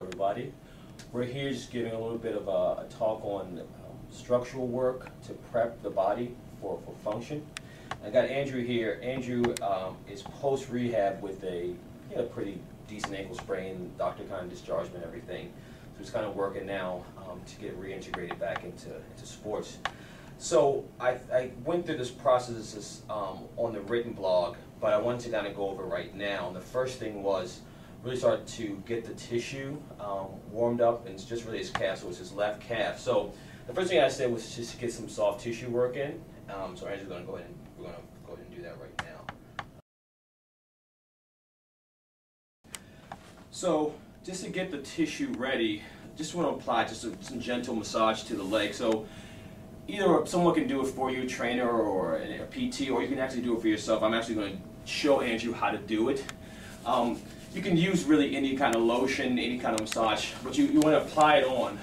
Everybody, we're here just giving a little bit of a talk on structural work to prep the body for function. I got Andrew here. Andrew is post-rehab with a pretty decent ankle sprain. The doctor kind of discharged him and everything. So he's kind of working now to get reintegrated back into sports. So I went through this process on the written blog, but I wanted to kind of go over right now. And the first thing was really start to get the tissue warmed up, and it's just really his calf, so it's his left calf. So the first thing I said was just to get some soft tissue work in. So Andrew's going to go ahead and we're going to go ahead and do that right now. So just to get the tissue ready, just want to apply just some gentle massage to the leg. So either someone can do it for you, a trainer or a PT, or you can actually do it for yourself. I'm actually going to show Andrew how to do it. You can use really any kind of lotion, any kind of massage, but you want to apply it on,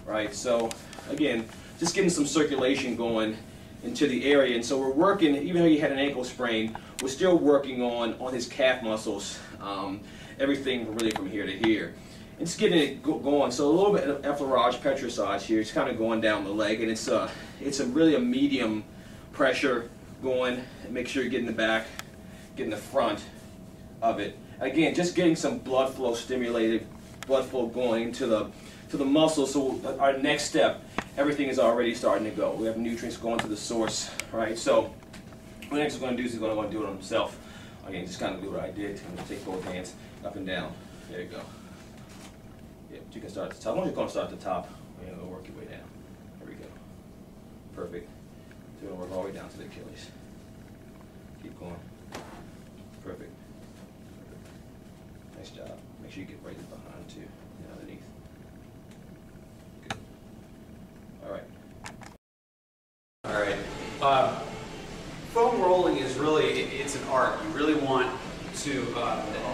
right? So again, just getting some circulation going into the area. And so we're working, even though he had an ankle sprain, we're still working on his calf muscles, everything really from here to here. And just getting it going. So a little bit of effleurage petrissage here. It's kind of going down the leg, and it's really a medium pressure going. Make sure you're getting the back, getting the front of it. Again, just getting some blood flow stimulated, blood flow going into the muscle. So our next step, everything is already starting to go. We have nutrients going to the source, right? So what next is going to do is he's going to want to do it on himself. Again, just kind of do what I did. I'm going to take both hands up and down. There you go. Yeah, but you can start at the top. Why don't you go and start at the top? And we'll work your way down. There we go. Perfect. So we're going to work all the way down to the Achilles. Keep going. Perfect. Nice job. Make sure you get right behind too, and underneath. Good. All right. All right. Foam rolling is really, it's an art. You really want to,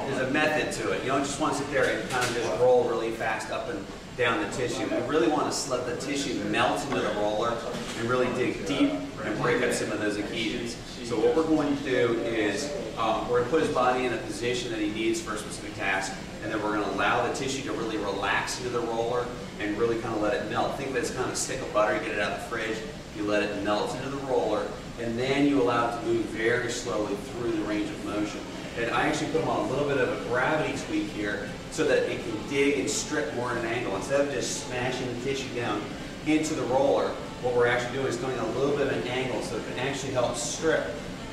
there's a method to it. You don't just want to sit there and kind of just roll really fast up and down the tissue. You really want to let the tissue melt into the roller and really dig deep and break up some of those adhesions. So what we're going to do is we're going to put his body in a position that he needs for a specific task, and then we're going to allow the tissue to really relax into the roller and really kind of let it melt. Think of it as kind of a stick of butter. You get it out of the fridge, you let it melt into the roller, and then you allow it to move very slowly through the range of motion. And I actually put him on a little bit of a gravity tweak here so that it can dig and strip more at an angle. Instead of just smashing the tissue down into the roller, what we're actually doing is going a little bit of an angle so it can actually help strip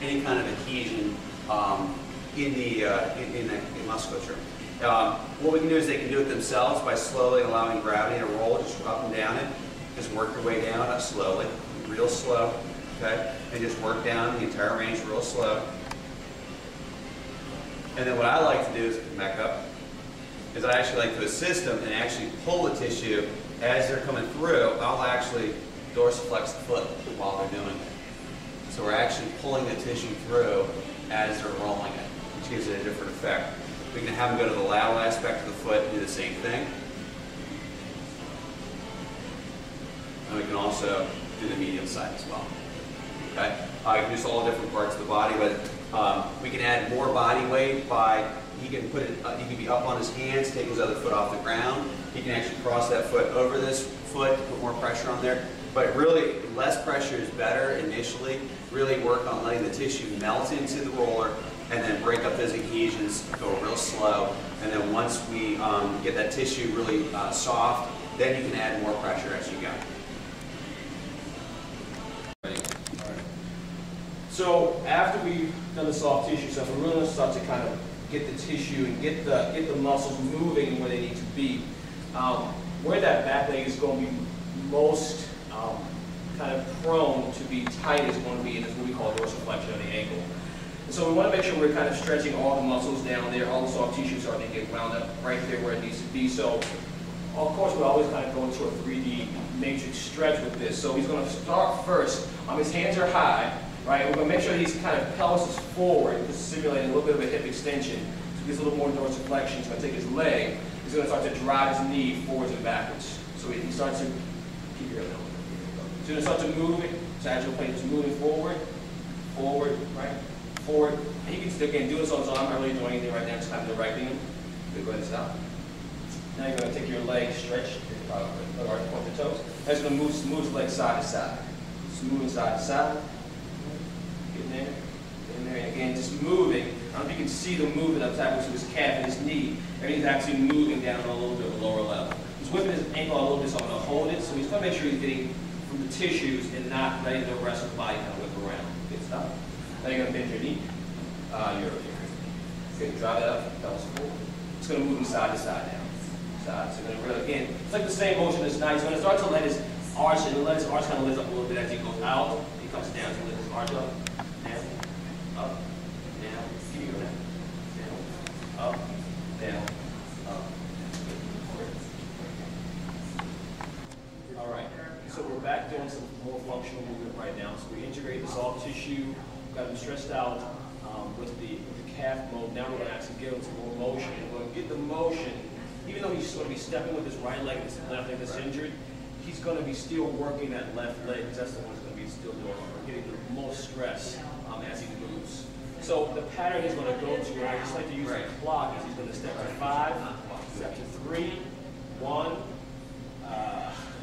any kind of adhesion in the musculature. What we can do is they can do it themselves by slowly allowing gravity to roll just up and down it. Just work your way down slowly, real slow, okay? And just work down the entire range real slow. And then what I like to do is come back up, is I actually like to assist them and actually pull the tissue as they're coming through. I'll actually dorsiflex the foot while they're doing it. So we're actually pulling the tissue through as they're rolling it, which gives it a different effect. We can have them go to the lateral aspect of the foot and do the same thing. And we can also do the medial side as well. Okay? You can do all different parts of the body, but we can add more body weight by, he can be up on his hands, take his other foot off the ground. He can actually cross that foot over this foot, put more pressure on there. But really, less pressure is better initially. Really work on letting the tissue melt into the roller and then break up those adhesions, go real slow. And then once we get that tissue really soft, then you can add more pressure as you go. So after we've done the soft tissue stuff, we're really going to start to kind of get the tissue and get the muscles moving where they need to be. Where that back leg is going to be most kind of prone to be tight is going to be in this what we call dorsiflexion of the ankle. And so we want to make sure we're kind of stretching all the muscles down there, all the soft tissue starting to get wound up right there where it needs to be. So of course we always kind of go into a 3D matrix stretch with this. So he's going to start first. His hands are high. Right, we're going to make sure he's kind of pelvis is forward, just simulating a little bit of a hip extension. So he gets a little more dorsiflexion. He's going to take his leg. He's going to start to drive his knee forwards and backwards. So he starts to keep your elbow. So he's going to start to move it. Sagittal plane is moving forward, right, forward. And he can again do this on his arm. I'm not really doing anything right now. Just kind of directing him. Go ahead and stop. Now you're going to take your leg, stretch, right, point the toes. Now you're going to move the leg side to side. Just moving side to side. Get in there. And again, just moving. I don't know if you can see the movement up top to his calf and his knee. Everything's actually moving down on a little bit of a lower level. He's whipping his ankle a little bit, so I'm going to hold it. So he's going to make sure he's getting from the tissues and not letting the rest of the body kind of whip around. Good stuff. Now you're going to bend your knee. You're going to drive that up, pelvis forward. It's going to move him side to side now. Side. So you're going to really, again, it's like the same motion as now. He's going to start to let his arch, and let his arch kind of lift up a little bit as he goes out. He comes down, so lift his arch up, down, up, down. Keep it going. Down, up, down, up. All right. So we're back doing some more functional movement right now. So we integrate the soft tissue, got him stretched out with the calf mode. Now we're going to actually give him some more motion. And we're going to get the motion, even though he's going to be stepping with his right leg, this left leg that's injured, he's going to be still working that left leg because that's the one that's going to be still doing. We're getting the most stress as he moves. So the pattern he's going to go to, and I just like to use a clock, is he's going to step to 5, step to 3, 1,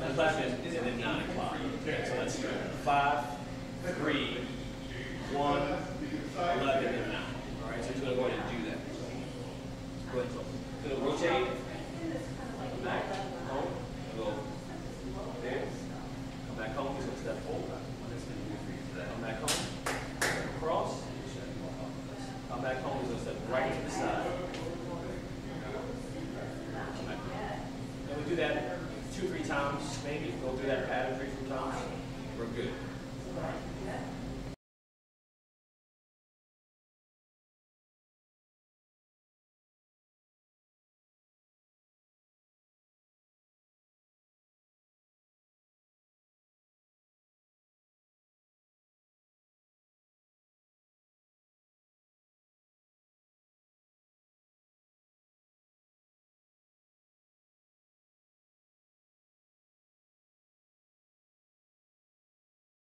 and then 9 o'clock. Okay, so let's 5, 3, 1, 11, and 9. All right, so he's going to go ahead and do that. Go ahead. So he'll rotate, come back, home, go there, come back home, he's going to step forward. Come back home, step across, come back home, he's going to step right to the side. Come back. And we do that 2 or 3 times, maybe. Go through that pattern 3